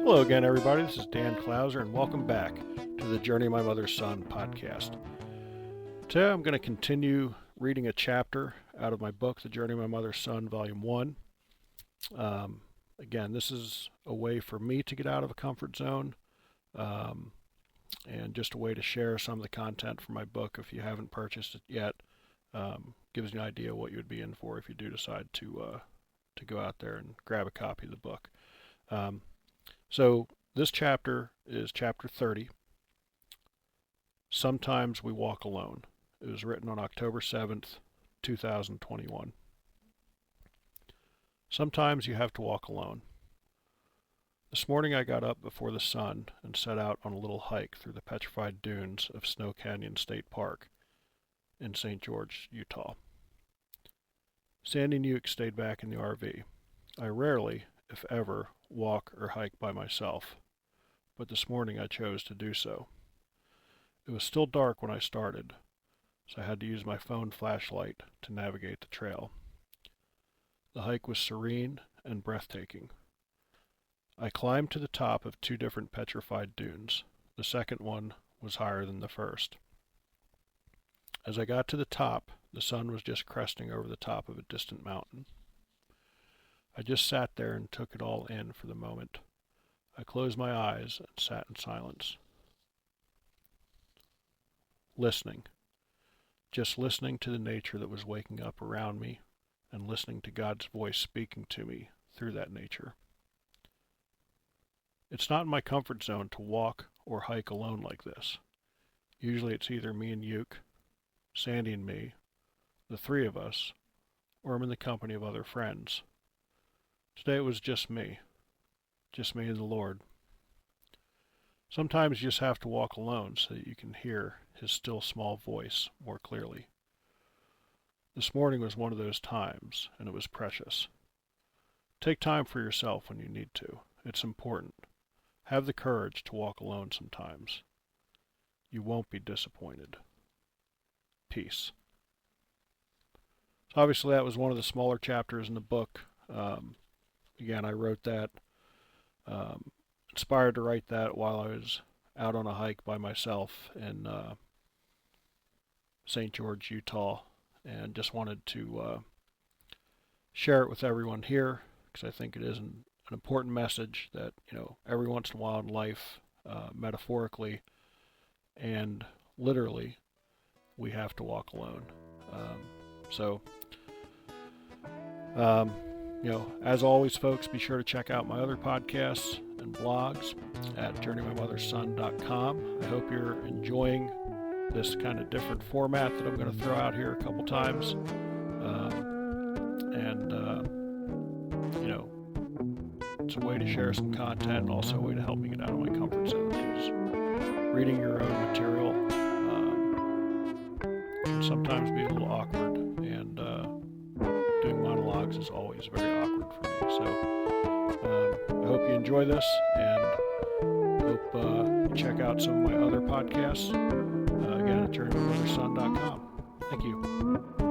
Hello again, everybody. This is Dan Clouser, and welcome back to the Journey of My Mother's Son podcast. Today I'm going to continue reading a chapter out of my book, The Journey of My Mother's Son, Volume 1. Again, this is a way for me to get out of a comfort zone, and just a way to share some of the content from my book. If you haven't purchased it yet, gives you an idea what you would be in for if you do decide to go out there and grab a copy of the book. So this chapter is chapter 30. Sometimes we walk alone. It was written on October 7th, 2021. Sometimes you have to walk alone. This morning I got up before the sun and set out on a little hike through the petrified dunes of Snow Canyon State Park in St. George, Utah. Sandy and Youk stayed back in the RV. I rarely, if ever, walk or hike by myself, but this morning I chose to do so. It was still dark when I started, so I had to use my phone flashlight to navigate the trail. The hike was serene and breathtaking. I climbed to the top of two different petrified dunes. The second one was higher than the first. As I got to the top, the sun was just cresting over the top of a distant mountain. I just sat there and took it all in for the moment. I closed my eyes and sat in silence. Listening. Just listening to the nature that was waking up around me and listening to God's voice speaking to me through that nature. It's not in my comfort zone to walk or hike alone like this. Usually it's either me and Youk, Sandy and me, the three of us, or I'm in the company of other friends. Today it was just me and the Lord. Sometimes you just have to walk alone so that you can hear His still small voice more clearly. This morning was one of those times, and it was precious. Take time for yourself when you need to. It's important. Have the courage to walk alone sometimes. You won't be disappointed. Peace. So obviously that was one of the smaller chapters in the book. Again, I wrote that, inspired to write that while I was out on a hike by myself in St. George, Utah, and just wanted to share it with everyone here because I think it is an important message that, every once in a while in life, metaphorically and literally, we have to walk alone. As always, folks, be sure to check out my other podcasts and blogs at journeymymotherson.com. I hope you're enjoying this kind of different format that I'm going to throw out here a couple times. It's a way to share some content and also a way to help me get out of my comfort zone, because reading your own material can sometimes be a little awkward, and doing monologues is always very awkward for me. So I hope you enjoy this, and hope you check out some of my other podcasts, again at journeymymotherson.com. Thank you.